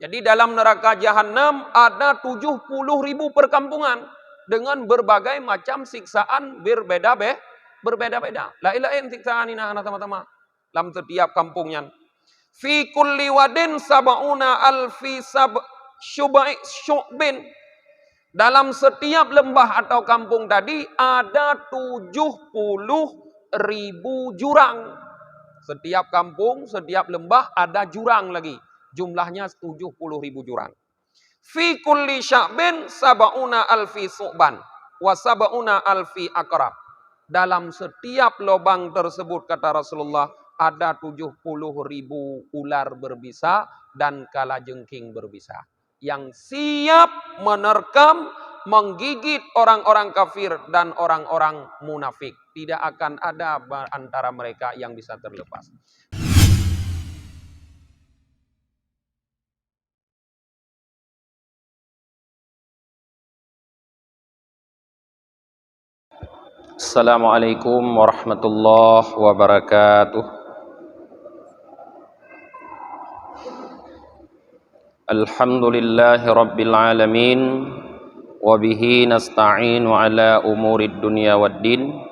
Jadi dalam neraka jahanam ada 70.000 perkampungan dengan berbagai macam siksaan berbeda-beda. La ilaha illallah siksaan ini anak teman-teman. Dalam setiap kampungnya. Fi kulli wadin sab'una alfi syu'bin. Dalam setiap lembah atau kampung tadi ada 70.000 jurang. Setiap kampung, setiap lembah ada jurang lagi. Jumlahnya 70.000 jurang. Fi kulli sya'bin sab'una alfi su'ban wa sab'una alfi aqrab. Dalam setiap lubang tersebut kata Rasulullah ada 70.000 ular berbisa dan kalajengking berbisa yang siap menerkam, menggigit orang-orang kafir dan orang-orang munafik. Tidak akan ada antara mereka yang bisa terlepas. Assalamualaikum warahmatullahi wabarakatuh. Alhamdulillahi rabbil alamin. Wabihi nasta'inu ala umurid dunya waddin.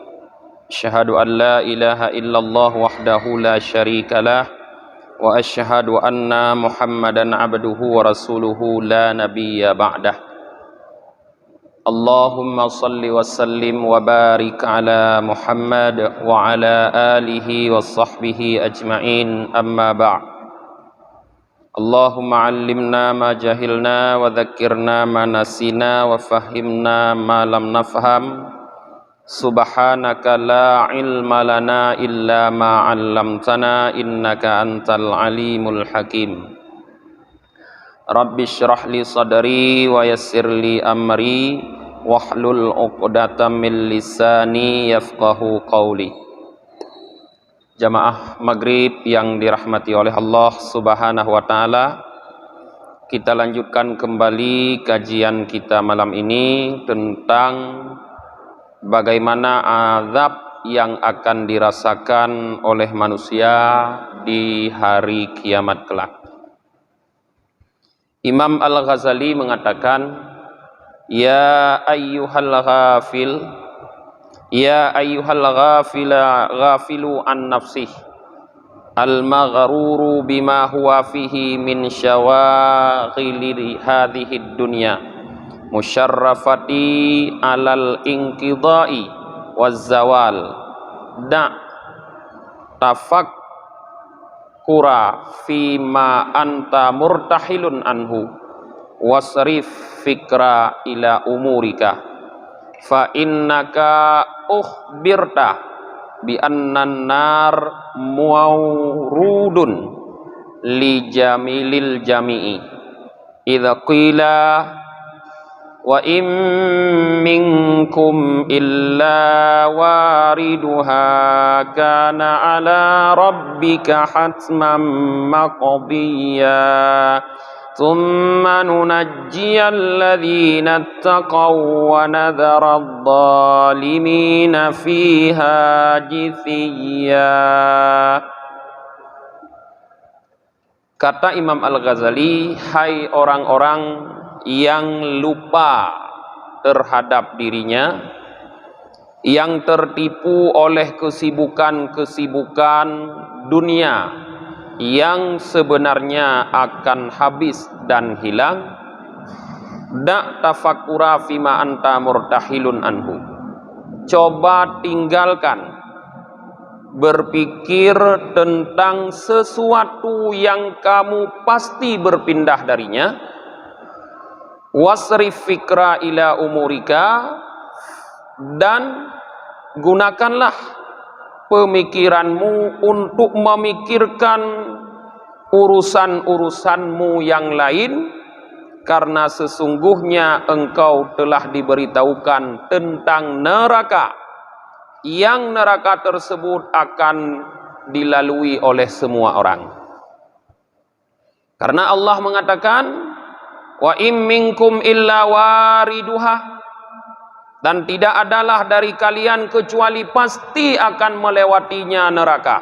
Asyhadu an la ilaha illallah wahdahu la syarikalah. Wa asyhadu anna Muhammadan abduhu wa rasuluhu la nabiyya ba'dah. Allahumma salli wa sallim wa barik ala Muhammad wa ala alihi wa sahbihi ajma'in, amma ba'd. Allahumma allimna ma jahilna wa dhakkirna ma nasina wa fahimna ma lam nafham. Subhanaka la ilma lana illa ma 'allamtana innaka antal alimul hakim. Rabbi syrah li sadri wa yassir li amri wahlul 'uqdatam min lisani yafqahu qawli. Jamaah maghrib yang dirahmati oleh Allah Subhanahu wa taala, kita lanjutkan kembali kajian kita malam ini tentang bagaimana azab yang akan dirasakan oleh manusia di hari kiamat kelak. Imam Al-Ghazali mengatakan, ya ayyuhal ghafil, ya ayyuhal ghafilu an nafsih, al-maghruru bima huwa fihi min syawaghili hadhihi dunya, musyarrafati alal inqidai waz zawal, da tafak kura fima anta murtahilun anhu wasrif fikra ila umurika fa innaka ukhbirta bi annan nar mawrudun li jamilil jami'i idza qila wa in minkum illa wariduha kana ala rabbika hatman maqdiya thumma nunajjiya alladhina ittaqaw wa nadhara adh-dhalimina fiha jithiya. Kata Imam Al-Ghazali, hai orang-orang yang lupa terhadap dirinya, yang tertipu oleh kesibukan-kesibukan dunia yang sebenarnya akan habis dan hilang, da tafakura fima anta murtahilun anhu, coba tinggalkan berpikir tentang sesuatu yang kamu pasti berpindah darinya. Wasrif fikra ila umurika, dan gunakanlah pemikiranmu untuk memikirkan urusan-urusanmu yang lain, karena sesungguhnya engkau telah diberitahukan tentang neraka, yang neraka tersebut akan dilalui oleh semua orang. Karena Allah mengatakan, wa in minkum illa wariduha, dan tidak adalah dari kalian kecuali pasti akan melewatinya neraka.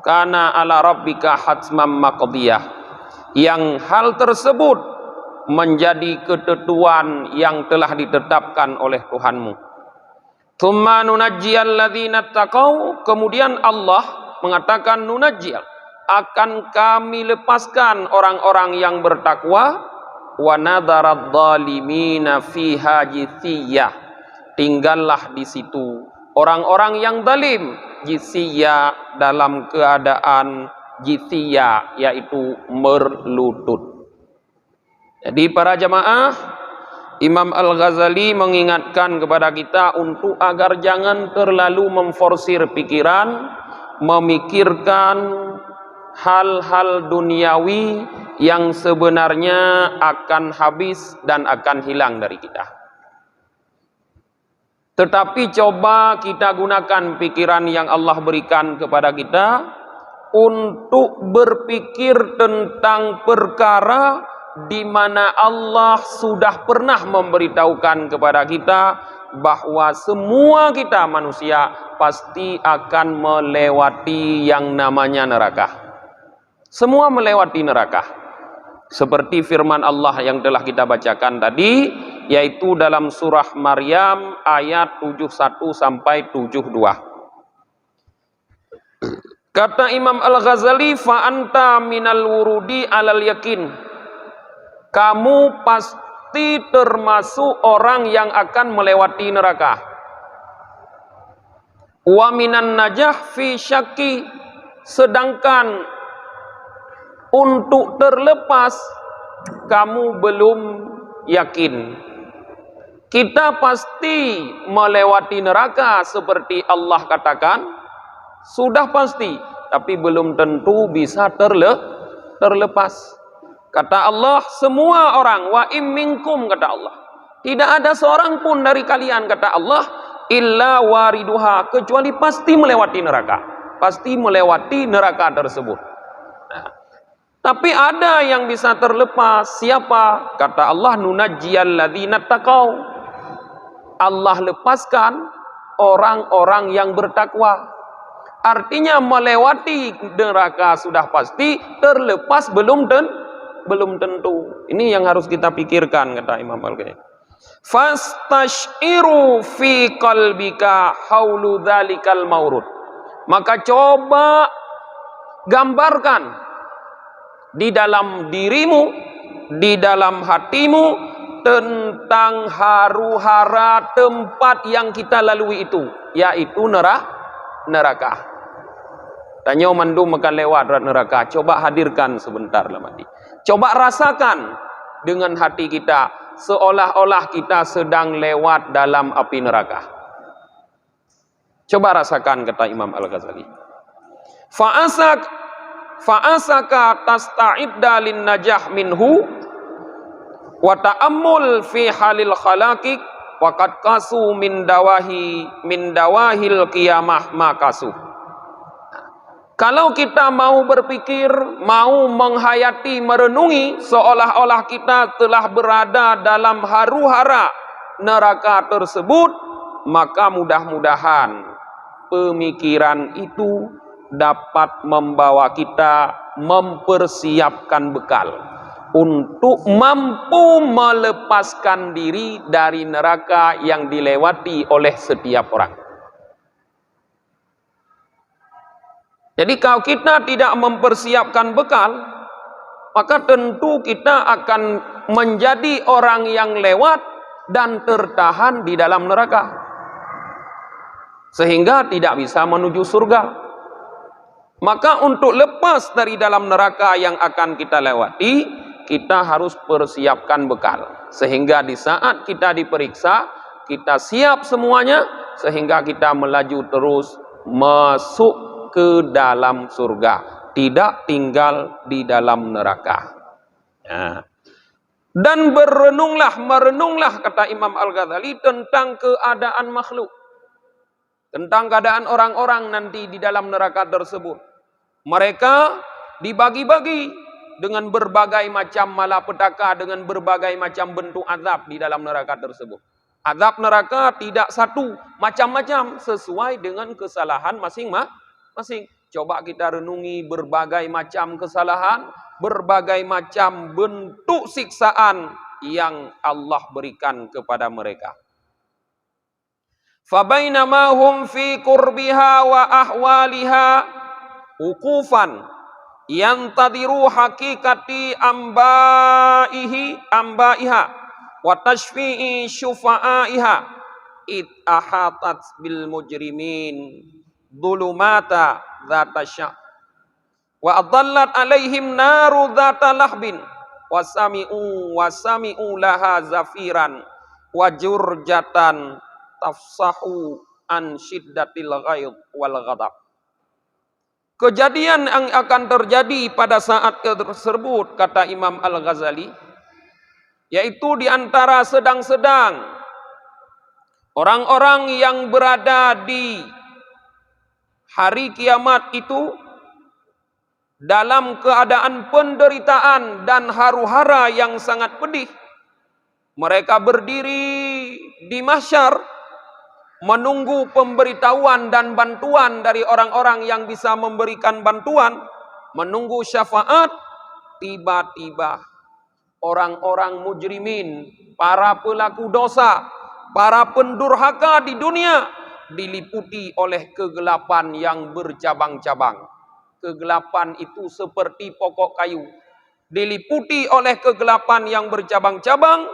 Kana ala rabbika hatmam maqdiyah, yang hal tersebut menjadi ketentuan yang telah ditetapkan oleh Tuhanmu. Tsumma nunajjiyal ladzina taqau, kemudian Allah mengatakan nunajjiyal, akan kami lepaskan orang-orang yang bertakwa, wa nadharad zalimina fiha jithiyah, tinggallah di situ orang-orang yang zalim, jithiyah dalam keadaan jithiyah, yaitu berlutut. Jadi para jamaah, Imam Al-Ghazali mengingatkan kepada kita untuk agar jangan terlalu memforsir pikiran, memikirkan hal-hal duniawi yang sebenarnya akan habis dan akan hilang dari kita. Tetapi coba kita gunakan pikiran yang Allah berikan kepada kita untuk berpikir tentang perkara di mana Allah sudah pernah memberitahukan kepada kita bahwa semua kita manusia pasti akan melewati yang namanya neraka. Semua melewati neraka. Seperti firman Allah yang telah kita bacakan tadi, yaitu dalam surah Maryam ayat 71 sampai 72. Kata Imam Al-Ghazali, fa anta minal wurudi alal yakin. Kamu pasti termasuk orang yang akan melewati neraka. Wa minan najah fi syakki, sedangkan untuk terlepas kamu belum yakin. Kita pasti melewati neraka seperti Allah katakan, sudah pasti, tapi belum tentu bisa terlepas. Kata Allah, semua orang, wa im minkum, kata Allah, tidak ada seorang pun dari kalian, kata Allah, illa wariduha, kecuali pasti melewati neraka, pasti melewati neraka tersebut. Nah, tapi ada yang bisa terlepas. Siapa? Kata Allah, nunajjiyal ladzina taqau, Allah lepaskan orang-orang yang bertakwa. Artinya melewati neraka sudah pasti, terlepas belum tentu. Ini yang harus kita pikirkan, kata Imam Al-Ghazali. Fastashiru fi qalbika haulu dzalikal maurud. Maka coba gambarkan di dalam dirimu, di dalam hatimu tentang haru-hara tempat yang kita lalui itu, yaitu neraka. Tanya mandum akan lewat neraka. Coba hadirkan sebentar lah mati. Coba rasakan dengan hati kita seolah-olah kita sedang lewat dalam api neraka. Coba rasakan, kata Imam Al-Ghazali. Fa'asaka tasta'idda lin najah minhu wa ta'ammul fi halil khalaqik wa qad qasu min dawahil qiyamah ma qasu. Kalau kita mau berpikir, mau menghayati, merenungi, seolah-olah kita telah berada dalam haru-hara neraka tersebut, maka mudah-mudahan pemikiran itu dapat membawa kita mempersiapkan bekal untuk mampu melepaskan diri dari neraka yang dilewati oleh setiap orang. Jadi kalau kita tidak mempersiapkan bekal, maka tentu kita akan menjadi orang yang lewat dan tertahan di dalam neraka, sehingga tidak bisa menuju surga. Maka untuk lepas dari dalam neraka yang akan kita lewati, kita harus persiapkan bekal, sehingga di saat kita diperiksa, kita siap semuanya, sehingga kita melaju terus masuk ke dalam surga, tidak tinggal di dalam neraka. Ya. Dan merenunglah, kata Imam Al-Ghazali, tentang keadaan makhluk, tentang keadaan orang-orang nanti di dalam neraka tersebut. Mereka dibagi-bagi dengan berbagai macam malapetaka, dengan berbagai macam bentuk azab di dalam neraka tersebut. Azab neraka tidak satu, macam-macam sesuai dengan kesalahan masing-masing. Coba kita renungi berbagai macam kesalahan, berbagai macam bentuk siksaan yang Allah berikan kepada mereka. Fabainama hum fi qurbiha wa ahwaliha uqufan yantadiru hakikati ambaiha wa tashfi'i syufa'aiha it ahatat bil mujrimin dhulumata dzata sya' wa adallat alaihim naru dzata lahbin wasami'u laha zafiran wa jurjatan tafsahu an syiddatil ghaid wal ghadab. Kejadian yang akan terjadi pada saat tersebut, kata Imam Al-Ghazali, yaitu di antara sedang-sedang orang-orang yang berada di hari kiamat itu dalam keadaan penderitaan dan haru-hara yang sangat pedih. Mereka berdiri di mahsyar menunggu pemberitahuan dan bantuan dari orang-orang yang bisa memberikan bantuan, menunggu syafaat. Tiba-tiba orang-orang mujrimin, para pelaku dosa, para pendurhaka di dunia diliputi oleh kegelapan yang bercabang-cabang. Kegelapan itu seperti pokok kayu, diliputi oleh kegelapan yang bercabang-cabang,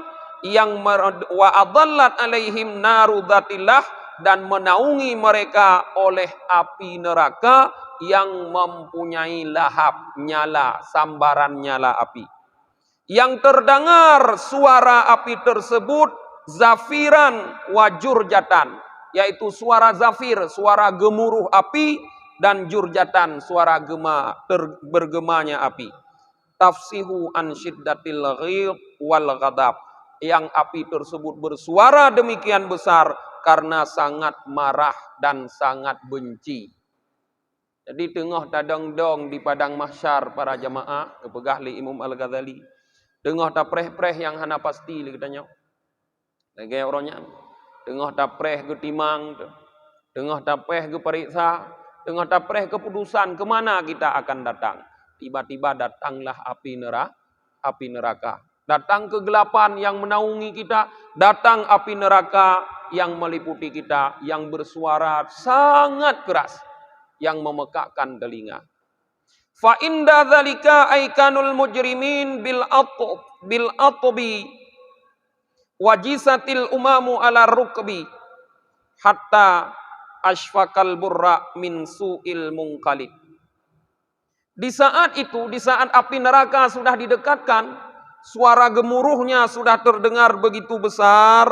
yang wa adallat alaihim naru dzatillah, dan menaungi mereka oleh api neraka yang mempunyai lahap, nyala, sambaran nyala api. Yang terdengar suara api tersebut zafiran wa jurjatan, yaitu suara zafir, suara gemuruh api, dan jurjatan, suara bergemanya api. Tafsihu an syiddatil ghid wal ghadab, yang api tersebut bersuara demikian besar karena sangat marah dan sangat benci. Jadi tengah tadang-dong di padang mahsyar para jamaah, kepegah li Imam Al-Ghazali. Tengah tapreh-preh yang hana pasti li katanya. Lagi orangnya. Tengah tapreh ke timang, tengah tapreh ke periksa, tengah tapreh keputusan kemana kita akan datang. Tiba-tiba datanglah api neraka. Datang kegelapan yang menaungi kita, datang api neraka yang meliputi kita, yang bersuara sangat keras, yang memekakkan telinga. Fa inda dzalika aikanul mujrimin bil atbi wajisatil umamu ala rukbi hatta asfakal burra min su'il munqalib. Di saat itu, di saat api neraka sudah didekatkan, suara gemuruhnya sudah terdengar begitu besar,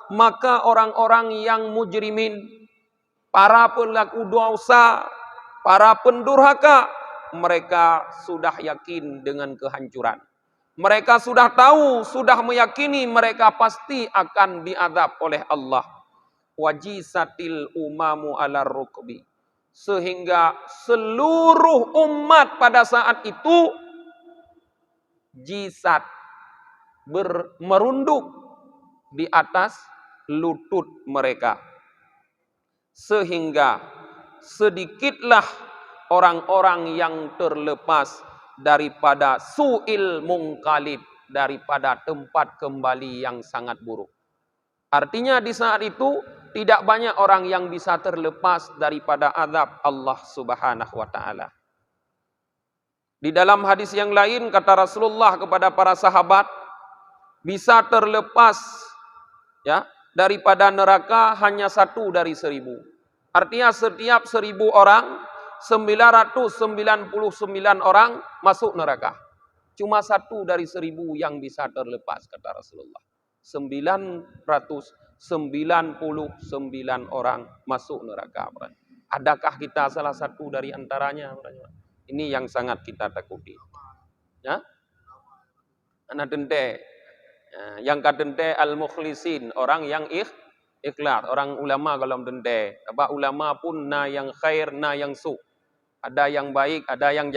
maka orang-orang yang mujrimin, para pelaku dosa, para pendurhaka, mereka sudah yakin dengan kehancuran. Mereka sudah tahu, sudah meyakini mereka pasti akan diazab oleh Allah. Wajisatil umamu ala rukbi, sehingga seluruh umat pada saat itu jisat, merunduk di atas lutut mereka, sehingga sedikitlah orang-orang yang terlepas daripada su'il munqalib, daripada tempat kembali yang sangat buruk. Artinya di saat itu tidak banyak orang yang bisa terlepas daripada azab Allah Subhanahu wa taala. Di dalam hadis yang lain kata Rasulullah kepada para sahabat, bisa terlepas ya daripada neraka hanya 1 dari 1000. Artinya setiap 1000 orang, 999 orang masuk neraka. Cuma 1 dari 1000 yang bisa terlepas, kata Rasulullah. 999 orang masuk neraka. Adakah kita salah satu dari antaranya? Ini yang sangat kita takuti. Ya? Anak dente. Yang kadente al-mukhlisin, orang yang ikhlas, orang ulama kalau dente. Apa ulama pun na yang khair, na yang su. Ada yang baik, ada yang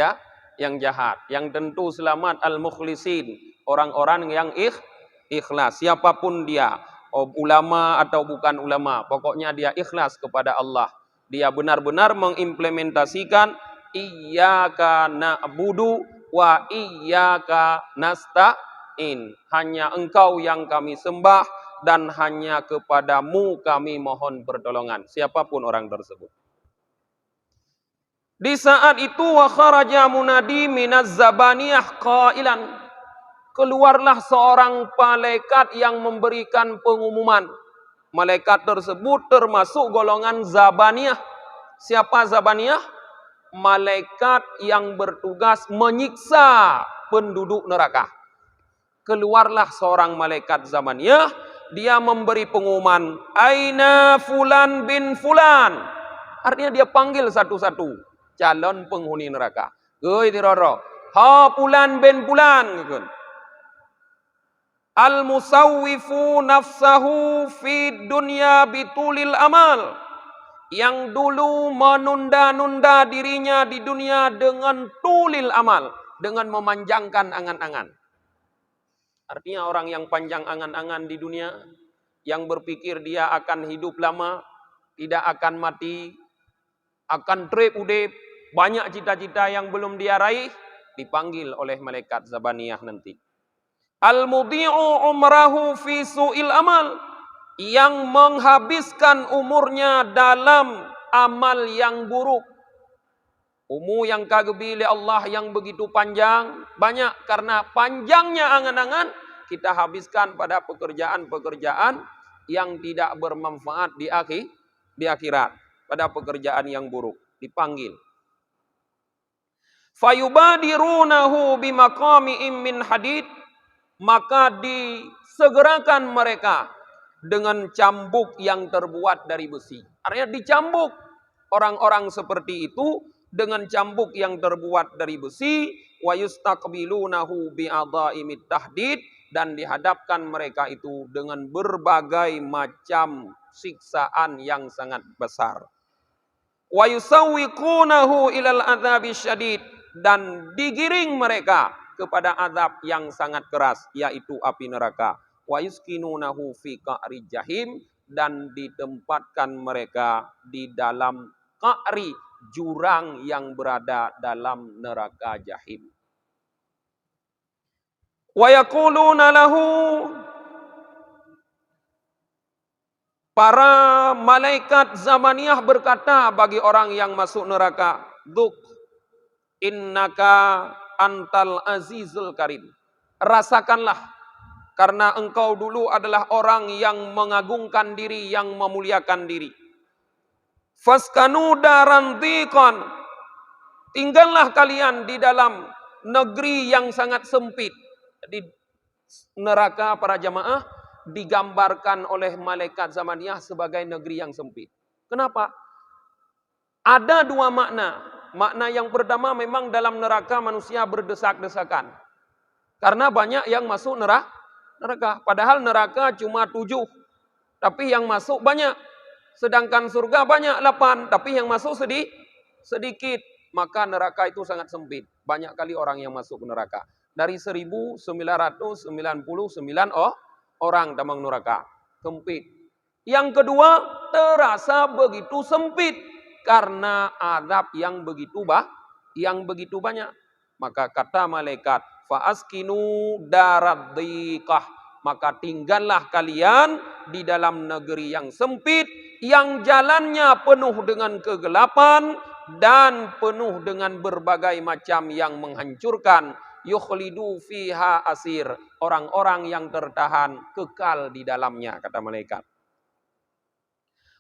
jahat. Yang tentu selamat al-mukhlisin, orang-orang yang ikhlas, siapapun dia, ulama atau bukan ulama, pokoknya dia ikhlas kepada Allah. Dia benar-benar mengimplementasikan iyyaka na'budu wa iyyaka nasta'in. Hanya Engkau yang kami sembah dan hanya kepadamu kami mohon pertolongan. Siapapun orang tersebut. Di saat itu wa kharaja munadi minaz zabaniyah qailan, keluarlah seorang malaikat yang memberikan pengumuman. Malaikat tersebut termasuk golongan zabaniyah. Siapa zabaniyah? Malaikat yang bertugas menyiksa penduduk neraka. Keluarlah seorang malaikat zabaniyah, dia memberi pengumuman, aina fulan bin fulan. Artinya dia panggil satu-satu calon penghuni neraka. Goi diroro, ha pulan bin pulan. Al musawwifu nafsahu fi dunya bitulil amal. Yang dulu menunda-nunda dirinya di dunia dengan tulil amal, dengan memanjangkan angan-angan. Artinya orang yang panjang angan-angan di dunia, yang berpikir dia akan hidup lama, tidak akan mati, akan trip udip, banyak cita-cita yang belum dia raih, dipanggil oleh malaikat zabaniyah nanti. Al-mudhi'u umrahu fi su'il amal, yang menghabiskan umurnya dalam amal yang buruk. Umur yang kagebili Allah yang begitu panjang, banyak karena panjangnya angan-angan, kita habiskan pada pekerjaan-pekerjaan yang tidak bermanfaat di akhirat, pada pekerjaan yang buruk, dipanggil. Fayubadirunahu bimaqami'im min hadid, maka disegerakan mereka dengan cambuk yang terbuat dari besi. Artinya dicambuk orang-orang seperti itu dengan cambuk yang terbuat dari besi, wa yustaqbilunahu bi'adha'imit tahdid, dan dihadapkan mereka itu dengan berbagai macam siksaan yang sangat besar. Wa yusawwiqunahu ilal adzabis syadid, dan digiring mereka kepada azab yang sangat keras, yaitu api neraka. Wa yuskinunahu fi qa'ri jahim, dan ditempatkan mereka di dalam qa'ri, jurang yang berada dalam neraka jahim. Wa yaquluna lahu, para malaikat zamaniyah berkata bagi orang yang masuk neraka, "Dzuk innaka antal azizul karim." Rasakanlah, karena engkau dulu adalah orang yang mengagungkan diri, yang memuliakan diri. Faskanu daran dhiqan, tinggallah kalian di dalam negeri yang sangat sempit. Di neraka para jamaah digambarkan oleh malaikat zamaniyah sebagai negeri yang sempit. Kenapa? Ada dua makna. Makna yang pertama, memang dalam neraka manusia berdesak-desakan. Karena banyak yang masuk neraka. Padahal neraka cuma 7. Tapi yang masuk banyak. Sedangkan surga banyak 8. Tapi yang masuk sedikit. Maka neraka itu sangat sempit. Banyak kali orang yang masuk neraka. Dari 1999 orang damang neraka. Sempit. Yang kedua, terasa begitu sempit. Karena azab yang begitu banyak. Maka kata malaikat, fa'askinu darad dhiqah, maka tinggallah kalian di dalam negeri yang sempit, yang jalannya penuh dengan kegelapan dan penuh dengan berbagai macam yang menghancurkan. Yukhlidu fiha asir, orang-orang yang tertahan kekal di dalamnya, kata malaikat.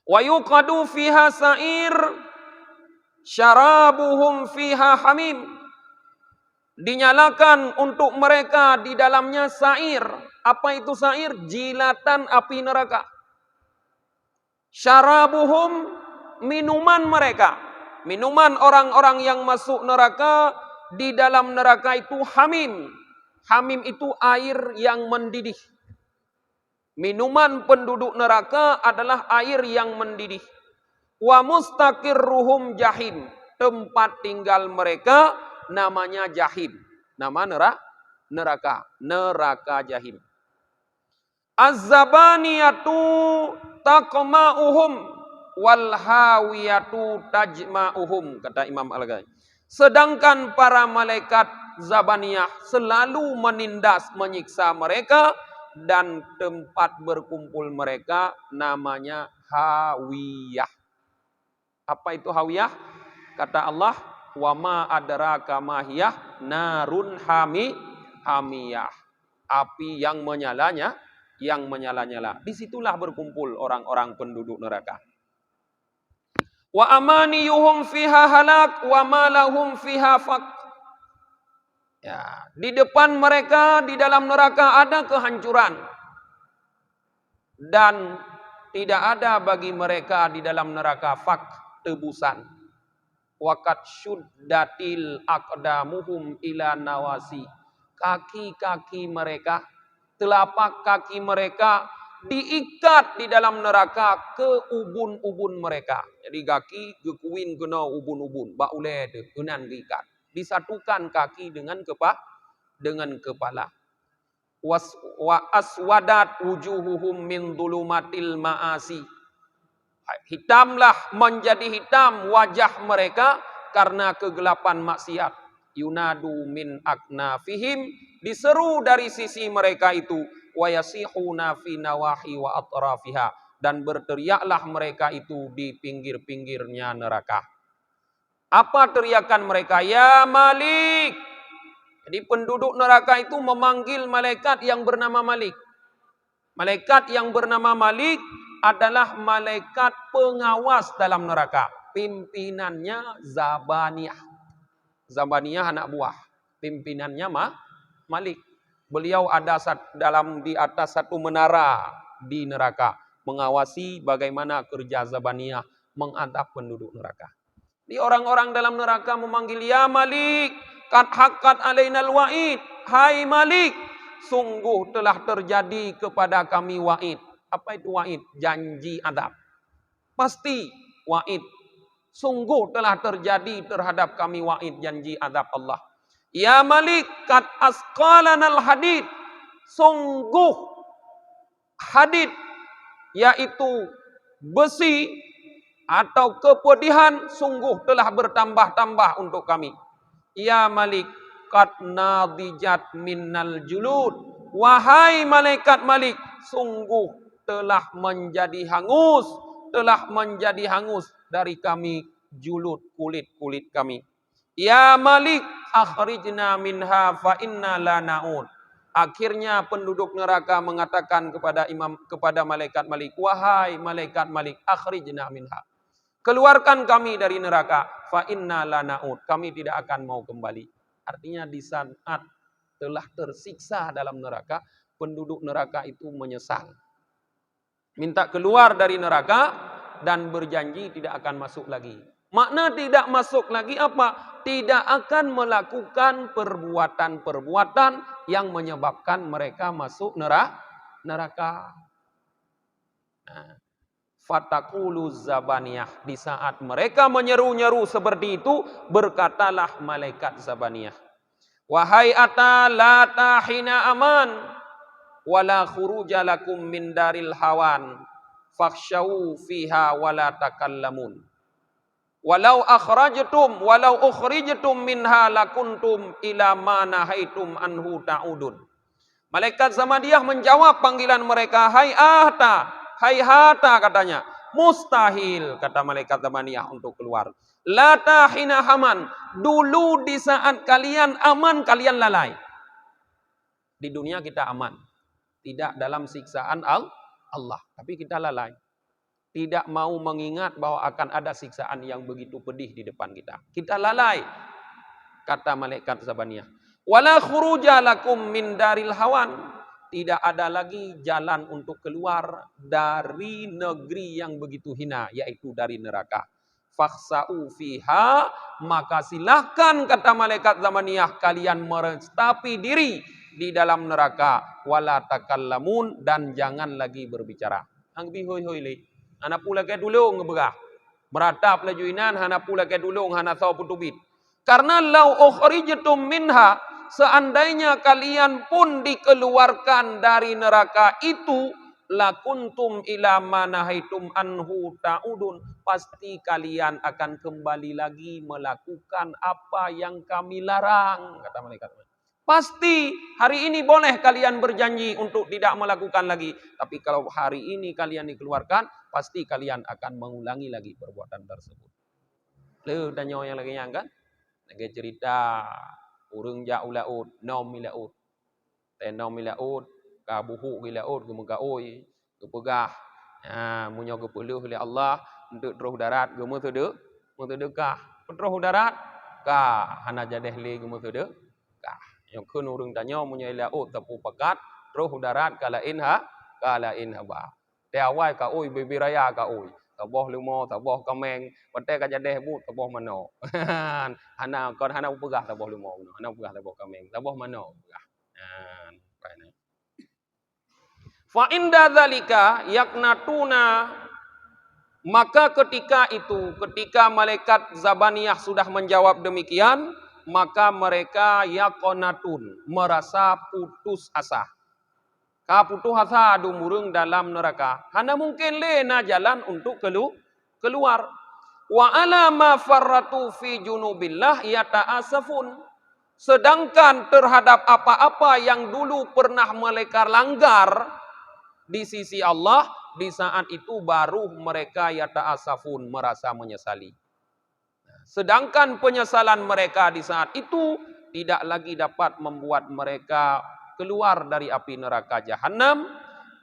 Wa yuqadu fiha sa'ir, syarabuhum fiha hamim, dinyalakan untuk mereka di dalamnya sa'ir. Apa itu sa'ir? Jilatan api neraka. Syarabuhum, minuman mereka. Minuman orang-orang yang masuk neraka, di dalam neraka itu hamim. Hamim itu air yang mendidih. Minuman penduduk neraka adalah air yang mendidih. Wa mustaqirruhum jahim, tempat tinggal mereka namanya jahim. Nama neraka jahim. Az-zabaniyatu taqma'uhum wal hawiyatu tajma'uhum, kata Imam Al-Ghazali. Sedangkan para malaikat Zabaniyah selalu menindas, menyiksa mereka, dan tempat berkumpul mereka namanya Hawiyah. Apa itu Hawiyah? Kata Allah, wa ma adraka ma hiyah narun hamiyah. Api yang menyala-nyala. Disitulah berkumpul orang-orang penduduk neraka. Wa amaniyuhum fiha halak wa ma lahum fiha faq. Ya, di depan mereka di dalam neraka ada kehancuran. Dan tidak ada bagi mereka di dalam neraka faq, tebusan. Waqad syuddatil aqdamuhum ila nawasi. Kaki-kaki mereka, telapak kaki mereka diikat di dalam neraka ke ubun-ubun mereka. Jadi kaki gekuin kena ubun-ubun, ba ule tu kenan diikat. Disatukan kaki dengan kepala. Wa aswadat wujuhuhum min dhulumatil ma'asi. Hitamlah, menjadi hitam wajah mereka karena kegelapan maksiat. Yunadu min aknafihim, diseru dari sisi mereka itu. Wa yasihuna fi nawahi wa atrafiha, dan berteriaklah mereka itu di pinggir-pinggirnya neraka. Apa teriakan mereka? Ya Malik. Jadi penduduk neraka itu memanggil malaikat yang bernama Malik. Malaikat yang bernama Malik adalah malaikat pengawas dalam neraka. Pimpinannya Zabaniyah. Zabaniyah anak buah. Pimpinannya Malik. Beliau ada di atas satu menara di neraka, mengawasi bagaimana kerja Zabaniyah mengadab penduduk neraka. Di orang-orang dalam neraka memanggil, ya Malik, qad haqqat alainal wa'id. Hai Malik, sungguh telah terjadi kepada kami wa'id. Apa itu wa'id? Janji adab. Pasti wa'id. Sungguh telah terjadi terhadap kami wa'id, janji adab Allah. Ya Malik, qad asqalanal hadid. Sungguh hadid, yaitu besi atau kepedihan, sungguh telah bertambah-tambah untuk kami. Ya Malik, qad nadijat minnal julud. Wahai malaikat Malik, sungguh telah menjadi hangus dari kami julud, kulit-kulit kami. Ya Malik, akhrijna minha fa inna la na'ud. Akhirnya penduduk neraka mengatakan kepada malaikat Malik, wahai malaikat Malik, akhrijna minha. Keluarkan kami dari neraka, fa inna la na'ud. Kami tidak akan mau kembali. Artinya di saat telah tersiksa dalam neraka, penduduk neraka itu menyesal. Minta keluar dari neraka dan berjanji tidak akan masuk lagi. Makna tidak masuk lagi apa? Tidak akan melakukan perbuatan-perbuatan yang menyebabkan mereka masuk neraka. Nah, Fataqulu Zabaniyah. Di saat mereka menyeru-nyeru seperti itu, berkatalah malaikat Zabaniyah, wahai ata la tahina aman wala khuruja lakum min daril hawan fakhshaw fiha wala takallamun walau ukhrijtum minha lakuntum ila ma nahaitum anhu ta'udun. Malaikat Zabaniyah menjawab panggilan mereka, hai hata katanya, mustahil kata malaikat Zabaniyah untuk keluar. La tahina haman, dulu di saat kalian aman kalian lalai. Di dunia kita aman, tidak dalam siksaan Allah, tapi kita lalai. Tidak mau mengingat bahwa akan ada siksaan yang begitu pedih di depan kita. Kita lalai, kata malaikat Zabaniyah. Wala khuruja lakum min daril hawan. Tidak ada lagi jalan untuk keluar dari negeri yang begitu hina, yaitu dari neraka. Fakhsa'u fiha, maka silahkan kata malaikat Zabaniyah kalian merestapi diri di dalam neraka. Wala takallamun, dan jangan lagi berbicara. Angbi hoi hoi le. Anak pula ke dulung ngeberah. Meratap lajuinan hana pula ke dulung hana tahu putubit. Karena lau ukhrijtum minha, seandainya kalian pun dikeluarkan dari neraka itu, lakuntum ila manahaitum anhu ta'udun. Pasti kalian akan kembali lagi melakukan apa yang kami larang, kata malaikat. Pasti hari ini boleh kalian berjanji untuk tidak melakukan lagi. Tapi kalau hari ini kalian dikeluarkan, pasti kalian akan mengulangi lagi perbuatan tersebut. Lalu tanya yang lagi kan? Lagi cerita urang ja ulaut, nom milaut. Nom milaut, ka buhu gilaut, gemuka oi, kepegah. Munyo kepuluh oleh Allah untuk terus darat gemu tu kah. Terus darat ka hana jadeh le gemu tu kah. Yang kun urang tanya munyo ilaut tapu pekat terus darat kalain haba. Te awai ka oi bebiraya ka oi. Taboh lumo, taboh kameng, pate ka jadeh bu taboh mano. Hana kon hana pegah taboh lumo, hana pegah taboh kameng, taboh mano pegah. Fa inda dzalika yaknatuna, maka ketika itu, ketika malaikat Zabaniyah sudah menjawab demikian, maka mereka yaqonatun, merasa putus asa. Ka putus asa dumurung dalam neraka. Hana mungkin lena jalan untuk keluar. Wa ala ma farratu fi junubillah yata'asafun. Sedangkan terhadap apa-apa yang dulu pernah mereka langgar di sisi Allah, di saat itu baru mereka yata'asafun, merasa menyesali. Sedangkan penyesalan mereka di saat itu tidak lagi dapat membuat mereka keluar dari api neraka jahanam,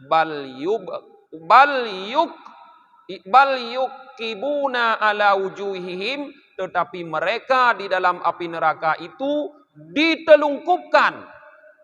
bal yukibuna ala wujuhihim, tetapi mereka di dalam api neraka itu ditelungkupkan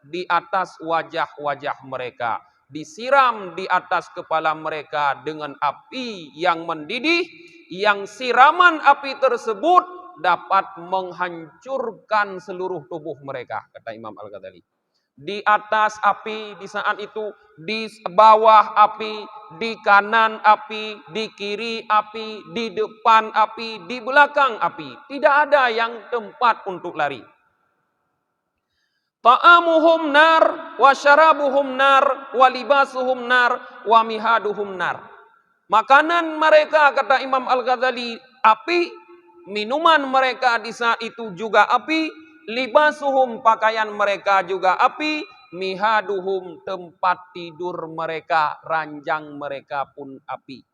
di atas wajah-wajah mereka, disiram di atas kepala mereka dengan api yang mendidih, yang siraman api tersebut dapat menghancurkan seluruh tubuh mereka, kata Imam Al-Ghazali. Di atas api di saat itu, di bawah api, di kanan api, di kiri api, di depan api, di belakang api. Tidak ada yang tempat untuk lari. Ta'amuhum nar, wa syarabuhum nar, wa libasuhum nar, wa mihaduhum nar. Makanan mereka, kata Imam Al-Ghazali, api. Minuman mereka di saat itu juga api. Libasuhum, pakaian mereka juga api. Mihaduhum, tempat tidur mereka, ranjang mereka pun api.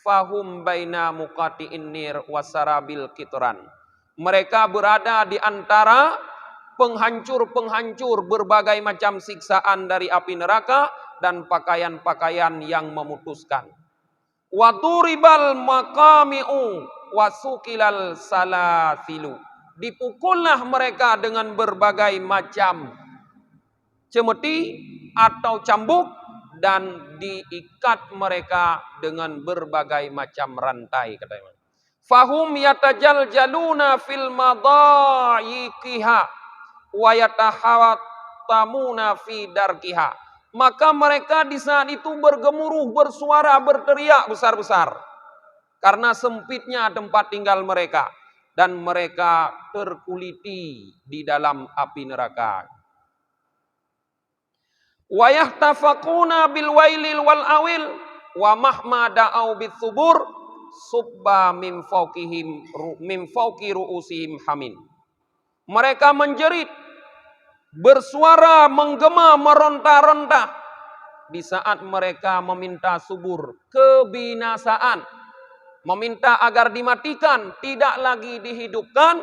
Fahum baina muqati'in nir wasarabil kitran. Mereka berada di antara penghancur-penghancur berbagai macam siksaan dari api neraka dan pakaian-pakaian yang memutuskan. Waduribal maqami'u wasukilal salasilu. Dipukullah mereka dengan berbagai macam cemeti atau cambuk dan diikat mereka dengan berbagai macam rantai, kata Imam. Fahum yatajaljaluna fil madayiqiha wa yatahawatamuna fi darkiha. Maka mereka di saat itu bergemuruh, bersuara, berteriak besar-besar. Karena sempitnya tempat tinggal mereka. Dan mereka terkuliti di dalam api neraka. Wa yahtafaquna bil wailil wal awil wa mahma da'au bits subur subba min fawqi ru'usihim hamin. Mereka menjerit, bersuara, menggema, meronta-ronta di saat mereka meminta subur, kebinasaan, meminta agar dimatikan, tidak lagi dihidupkan,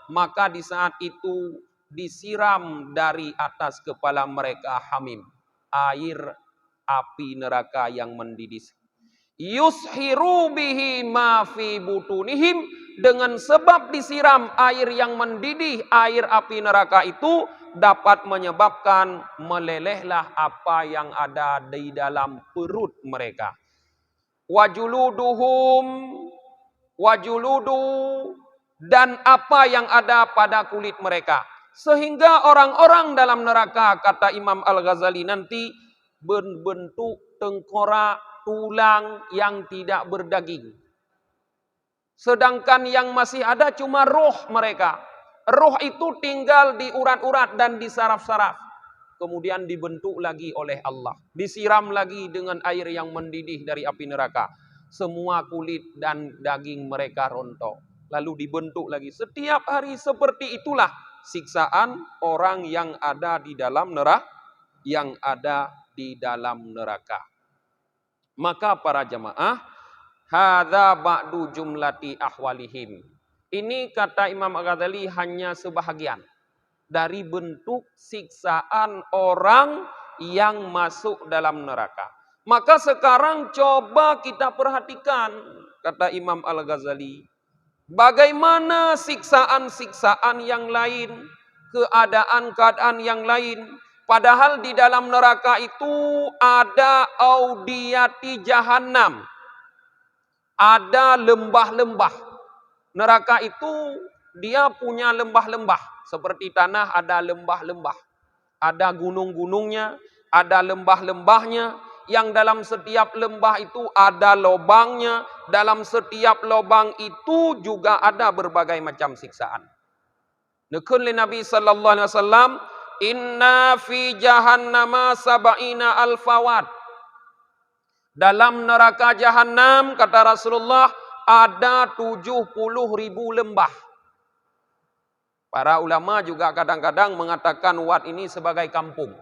maka di saat itu disiram dari atas kepala mereka hamim, air api neraka yang mendidih. Yushiru bihi ma fi butunihim, dengan sebab disiram air yang mendidih, air api neraka itu dapat menyebabkan melelehlah apa yang ada di dalam perut mereka. Wajuluduhum, wajuludu, dan apa yang ada pada kulit mereka. Sehingga orang-orang dalam neraka, kata Imam Al-Ghazali nanti, berbentuk tengkorak, tulang yang tidak berdaging. Sedangkan yang masih ada cuma roh mereka. Roh itu tinggal di urat-urat dan di saraf-saraf. kemudian dibentuk lagi oleh Allah. Disiram lagi dengan air yang mendidih dari api neraka. Semua kulit dan daging mereka rontok. Lalu dibentuk lagi. Setiap hari seperti itulah siksaan orang yang ada di dalam neraka. Maka para jamaah, hadza ba'du jumlati ahwalihim. Ini kata Imam Al-Ghazali hanya sebahagian dari bentuk siksaan orang yang masuk dalam neraka. Maka sekarang coba kita perhatikan, kata Imam Al-Ghazali, bagaimana siksaan-siksaan yang lain, keadaan-keadaan yang lain. Padahal di dalam neraka itu ada audiyati jahannam. Ada lembah-lembah. Neraka itu dia punya lembah-lembah. Seperti tanah ada lembah-lembah. Ada gunung-gunungnya, ada lembah-lembahnya. Yang dalam setiap lembah itu ada lobangnya. Dalam setiap lobang itu juga ada berbagai macam siksaan. Nekun li Nabi sallallahu alaihi wasallam, inna fi jahannama sab'ina alfawat. Dalam neraka jahannam, kata Rasulullah, ada 70.000 lembah. Para ulama juga kadang-kadang mengatakan wat ini sebagai kampung.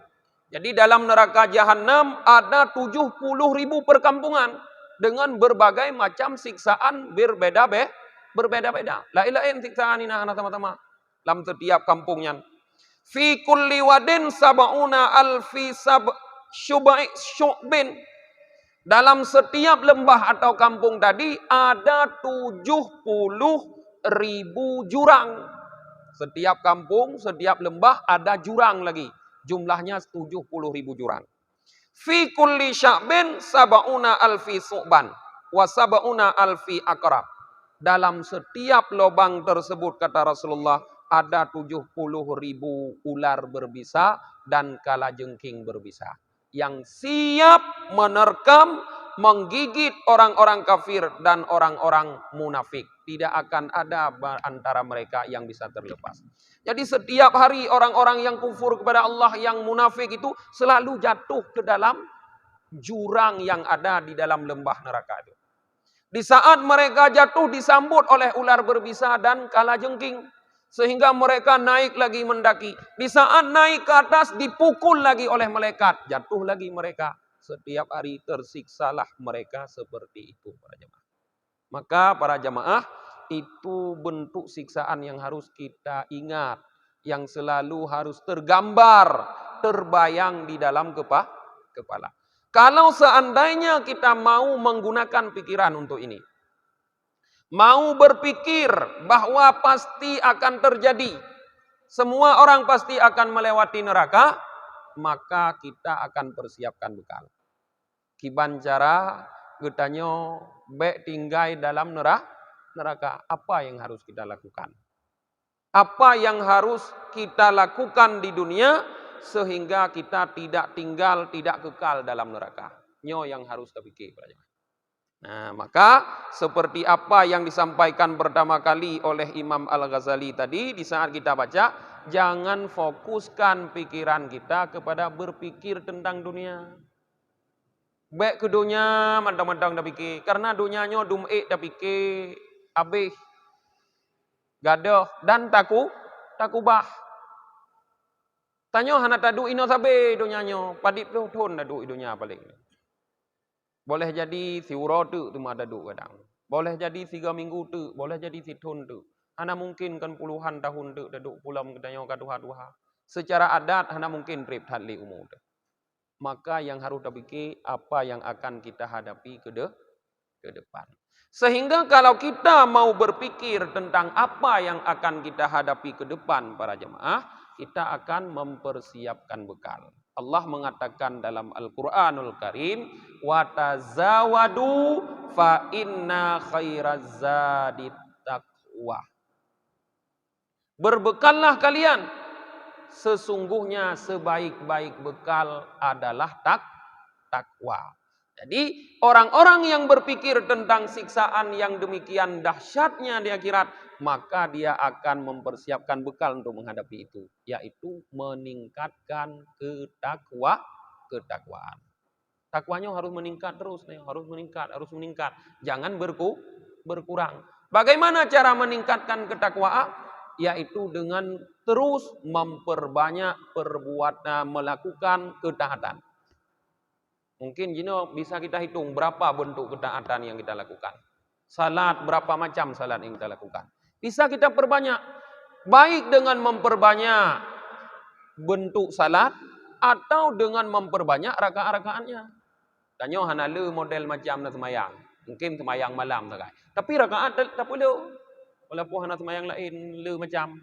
Jadi dalam neraka jahannam ada 70.000 perkampungan dengan berbagai macam siksaan berbeda-beda. Lain-lain siksaan ini anak teman-teman. Dalam setiap kampungnya. Fi kulli wadin sab'una alfi syu'bin. Dalam setiap lembah atau kampung tadi ada 70.000 jurang. Setiap kampung, setiap lembah ada jurang lagi. Jumlahnya 70.000 jurang. Fi kulli sya'bin sab'una alfi su'ban wa sab'una alfi aqrab. Dalam setiap lubang tersebut, kata Rasulullah, ada 70.000 ular berbisa dan kalajengking berbisa. Yang siap menerkam, menggigit orang-orang kafir dan orang-orang munafik. Tidak akan ada antara mereka yang bisa terlepas. Jadi setiap hari orang-orang yang kufur kepada Allah, yang munafik itu selalu jatuh ke dalam jurang yang ada di dalam lembah neraka itu. Di saat mereka jatuh disambut oleh ular berbisa dan kalajengking. Sehingga mereka naik lagi mendaki. Di saat naik ke atas dipukul lagi oleh malaikat. Jatuh lagi mereka. Setiap hari tersiksalah mereka seperti itu para jemaah. Maka para jemaah, itu bentuk siksaan yang harus kita ingat. Yang selalu harus tergambar, terbayang di dalam kepala. Kalau seandainya kita mau menggunakan pikiran untuk ini. Mau berpikir bahwa pasti akan terjadi. Semua orang pasti akan melewati neraka. Maka kita akan persiapkan bekal. Kiban cara getanyo bek tinggai dalam neraka. Apa yang harus kita lakukan? Apa yang harus kita lakukan di dunia sehingga kita tidak tinggal, tidak kekal dalam neraka? Nyo yang harus kita pikir. Nah, maka seperti apa yang disampaikan pertama kali oleh Imam Al-Ghazali tadi, di saat kita baca, jangan fokuskan pikiran kita kepada berpikir tentang dunia. Baik ke dunia, mantang-mantang dah fikir. Karena dunianya dum'ik dah fikir, habis, gadoh, dan takubah. Tanya hana tadu ino sabe dunianya, padip tu thun tadu dunia paling. Boleh jadi siuro tu ada duk kadang. Boleh jadi 3 minggu tu, boleh jadi situn tu. Hana mungkin kan puluhan tahun tu duduk pulam kedanya kaduha-duha. Secara adat hana mungkin trip hadli umur tu. Maka yang harus terfikir apa yang akan kita hadapi ke depan. Sehingga kalau kita mau berpikir tentang apa yang akan kita hadapi ke depan para jemaah, kita akan mempersiapkan bekal. Allah mengatakan dalam Al-Quranul Karim, "Watazawadu fa inna khairaz zadi taqwa." Berbekallah kalian, sesungguhnya sebaik-baik bekal adalah takwa. Jadi orang-orang yang berpikir tentang siksaan yang demikian dahsyatnya di akhirat, maka dia akan mempersiapkan bekal untuk menghadapi itu, yaitu meningkatkan ketakwaan. Takwanya harus meningkat terus, harus meningkat, jangan berkurang. Bagaimana cara meningkatkan ketakwaan? Yaitu dengan terus memperbanyak perbuatan, melakukan ketaatan. Mungkin bisa kita hitung berapa bentuk ketaatan yang kita lakukan. Salat, berapa macam salat yang kita lakukan. Bisa kita perbanyak. Baik dengan memperbanyak bentuk salat atau dengan memperbanyak rakaat-rakaatnya. Tanya hanale model macam na semayang. Mungkin semayang malam sakai. Tapi rakaat tak perlu. Walaupun hana semayang lain le macam.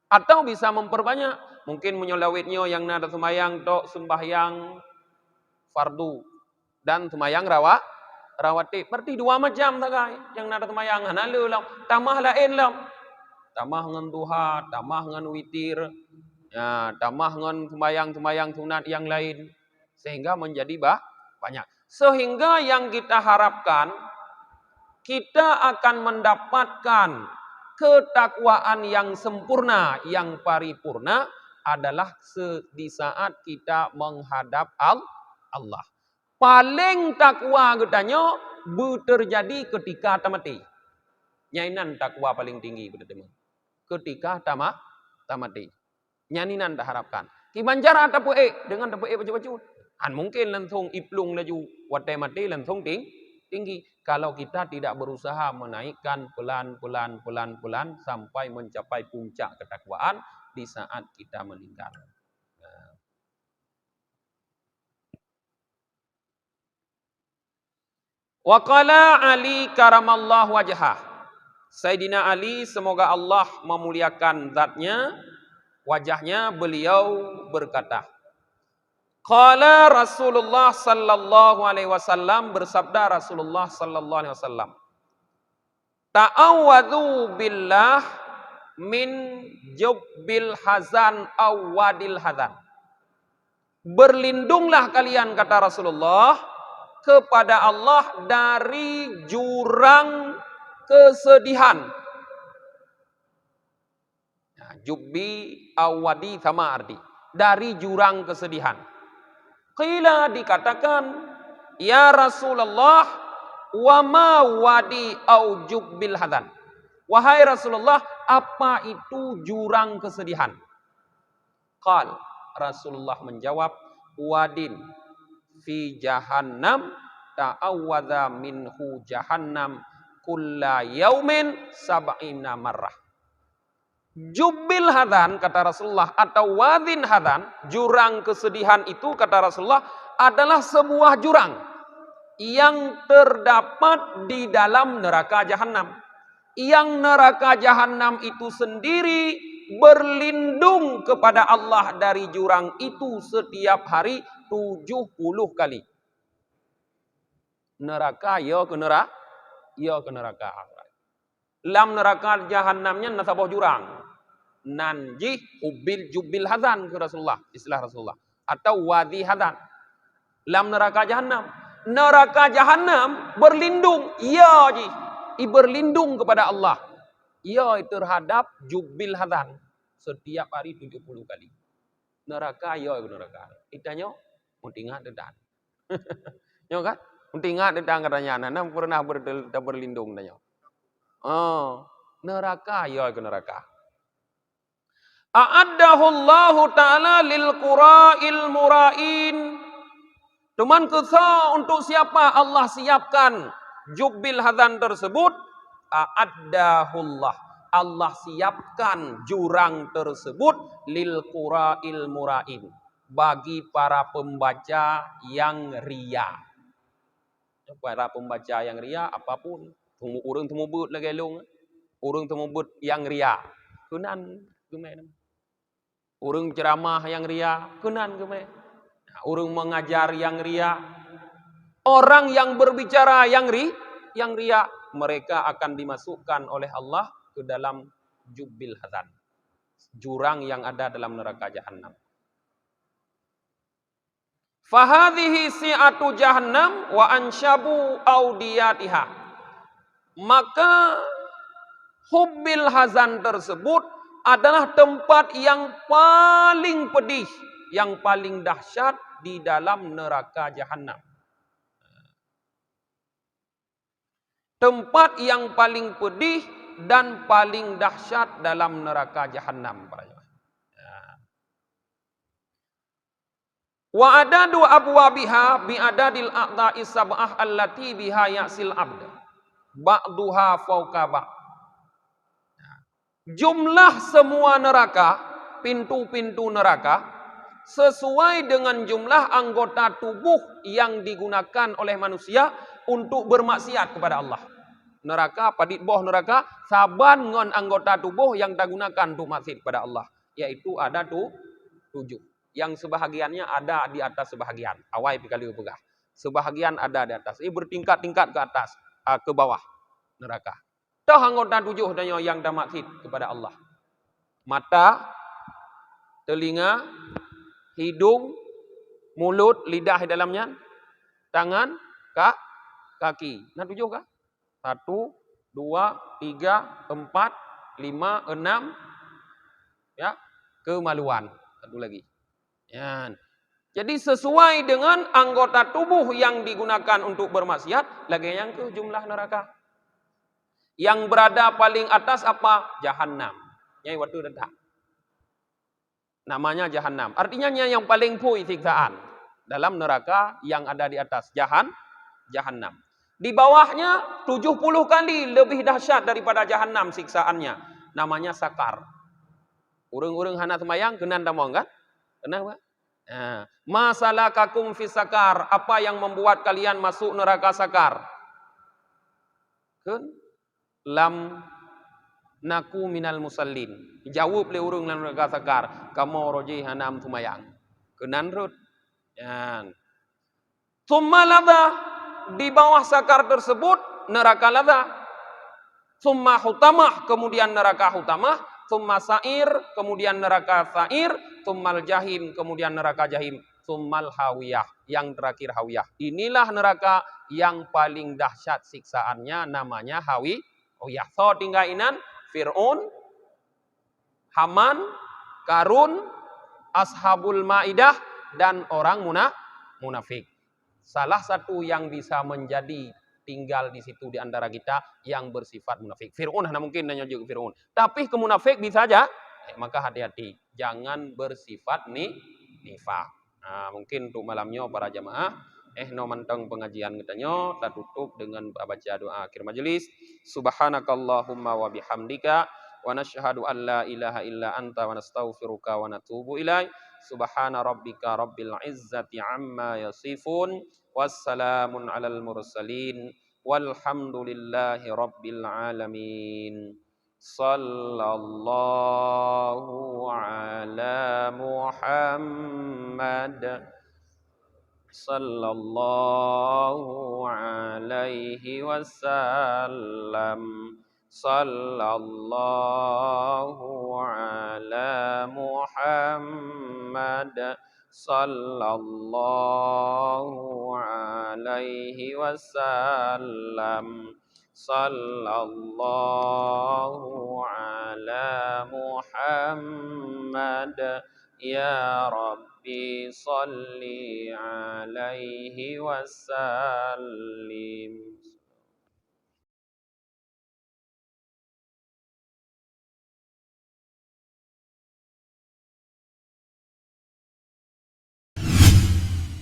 Atau bisa memperbanyak. Mungkin menyolawitnya yang nada semayang tok sembahyang fardu dan semayang rawatib. Berarti dua macam sakai yang nada semayang hanale lah. Tamah lain lah. Tamah ngan duha, tamah ngan witir, ya, tamah ngan semayang sunat yang lain. Sehingga menjadi banyak. Sehingga yang kita harapkan, kita akan mendapatkan ketakwaan yang sempurna, yang paripurna adalah di saat kita menghadap Allah. Paling takwa katanya terjadi ketika mati. Nyainan takwa paling tinggi bertemu. Ketika mati. Nyaninan dah harapkan. Kibanjara tapu dengan tapu baju-baju. Mungkin langsung iplung laju watai mati langsung tinggi. Kalau kita tidak berusaha menaikkan pelan-pelan sampai mencapai puncak ketakwaan di saat kita meninggal. Waqala Ali karamallahu wajhah. Sayyidina Ali, semoga Allah memuliakan zatnya, wajahnya, beliau berkata, qala Rasulullah sallallahu alaihi wasallam, bersabda Rasulullah sallallahu alaihi wasallam, ta'awwadhu billah min jubbil hazan aw wadil hazan. Berlindunglah kalian, kata Rasulullah, kepada Allah dari jurang kesedihan. Nah, jubbi awadi sama arti dari jurang kesedihan. Qila, dikatakan, ya Rasulullah, wa ma wadi au jubbil hadan. Wahai Rasulullah, apa itu jurang kesedihan? Qal, Rasulullah menjawab, wadin fi jahannam ta'awwadha minhu jahannam kulla yaumin sab'ina marrah. Jubbil hadan, kata Rasulullah, atau wadin hadan, jurang kesedihan itu, kata Rasulullah, adalah sebuah jurang yang terdapat di dalam neraka jahanam. Yang neraka jahanam itu sendiri berlindung kepada Allah dari jurang itu setiap hari 70 kali. Neraka ya ke neraka, ya ke neraka. Lam neraka jahanamnya nasabah jurang. Nanji jubbil hadan ke Rasulullah, istilah Rasulullah. Atau wadi hadan. Lam neraka jahanam. Neraka jahanam berlindung, ya ji. Berlindung kepada Allah. Ya terhadap jubbil hadan. Setiap hari 70 kali. Neraka ya ke neraka. Itanya muntingat dedan. Ya kan? Muntingat dedan katanya. Nana pernah berlindung tanya. Oh, neraka ya ke neraka. A'addahu Allah Ta'ala lil qura'il mura'in. Cuman kesal untuk siapa Allah siapkan jubbil hadan tersebut? A'addahullah. Allah siapkan jurang tersebut lil qura'il mura'in. Bagi para pembaca yang ria. Para pembaca yang ria apapun. Urang temu but lagi long. Urang temu but yang ria. Kunan kemana? Urang ceramah yang ria. Kunan kemana? Urang mengajar yang ria. Orang yang berbicara yang ria, mereka akan dimasukkan oleh Allah ke dalam jubbil hadan. Jurang yang ada dalam neraka jahanam. Fahadhihi si'atu jahannam wa ansyabu audiyatiha. Maka hubbil hazan tersebut adalah tempat yang paling pedih, yang paling dahsyat di dalam neraka jahannam. Tempat yang paling pedih dan paling dahsyat dalam neraka jahannam. Wa adadu abwabiha bi adadil a'dha'i sab'ah allati biha ya'sil abd. Ba'duha fawqa ba'. Jumlah semua neraka, pintu-pintu neraka, sesuai dengan jumlah anggota tubuh yang digunakan oleh manusia untuk bermaksiat kepada Allah. Neraka, padit boh neraka, saban ngon anggota tubuh yang digunakan untuk maksiat kepada Allah. Yaitu ada 7. Yang sebahagiannya ada di atas sebahagian. Awai pikali pegah. Sebahagian ada di atas. Ini bertingkat-tingkat ke atas, ke bawah neraka. Dah anggota 7 dan yang dah maksiat kepada Allah. Mata, telinga, hidung, mulut, lidah di dalamnya, tangan, kaki. Nah 7 kah? 1, 2, 3, 4, 5, 6. Ya, kemaluan. Satu lagi. Ya. Jadi sesuai dengan anggota tubuh yang digunakan untuk bermaksiat, lagi yang ke jumlah neraka. Yang berada paling atas apa? Jahannam. Nyai waktu datang. Namanya Jahannam. Artinya yang paling pui siksaan dalam neraka yang ada di atas Jahannam. Di bawahnya 70 kali lebih dahsyat daripada Jahannam siksaannya. Namanya sakar. Urung-urung hana semayang kenan damong kan? Kenapa? Nah, masalakakum fis sakar. Apa yang membuat kalian masuk neraka sakar? Kan? Lam naku minal musallin. Jawab le urung dalam neraka sakar. Kamu roji hanam semayang. Kenan rut. Yan. Summa ladha. Di bawah sakar tersebut neraka ladha. Summa hutamah. Kemudian neraka hutamah. Summa sa'ir, kemudian neraka sa'ir, summal jahim, kemudian neraka jahim, summal hawiyah, yang terakhir hawiyah. Inilah neraka yang paling dahsyat siksaannya, namanya hawiyah. So tinggainan Fir'aun, Haman, Karun, Ashabul Ma'idah, dan orang munafik. Salah satu yang bisa menjadi tinggal di situ di antara kita yang bersifat munafik. Fir'aun hanya mungkin nanya juga Fir'aun. Tapi ke munafik bisa aja. Maka hati-hati. Jangan bersifat nifaq. Nah, mungkin untuk malamnya para jamaah. No manteng pengajian katanya. Kita tutup dengan baca doa akhir majelis. Subhanakallahumma wa bihamdika. Wa nashhadu an la ilaha illa anta wa nastaghfiruka wa natubu ilaih. Subhana rabbika rabbil izzati amma yasifun. Wassalamun alal mursalin. Walhamdulillahi rabbil alamin. Sallallahu ala Muhammad. Sallallahu alaihi wasallam. Sallallahu ala Muhammad. Sallallahu alaihi wasallam. Sallallahu ala Muhammad. Ya Rabbi salli alaihi wasallim.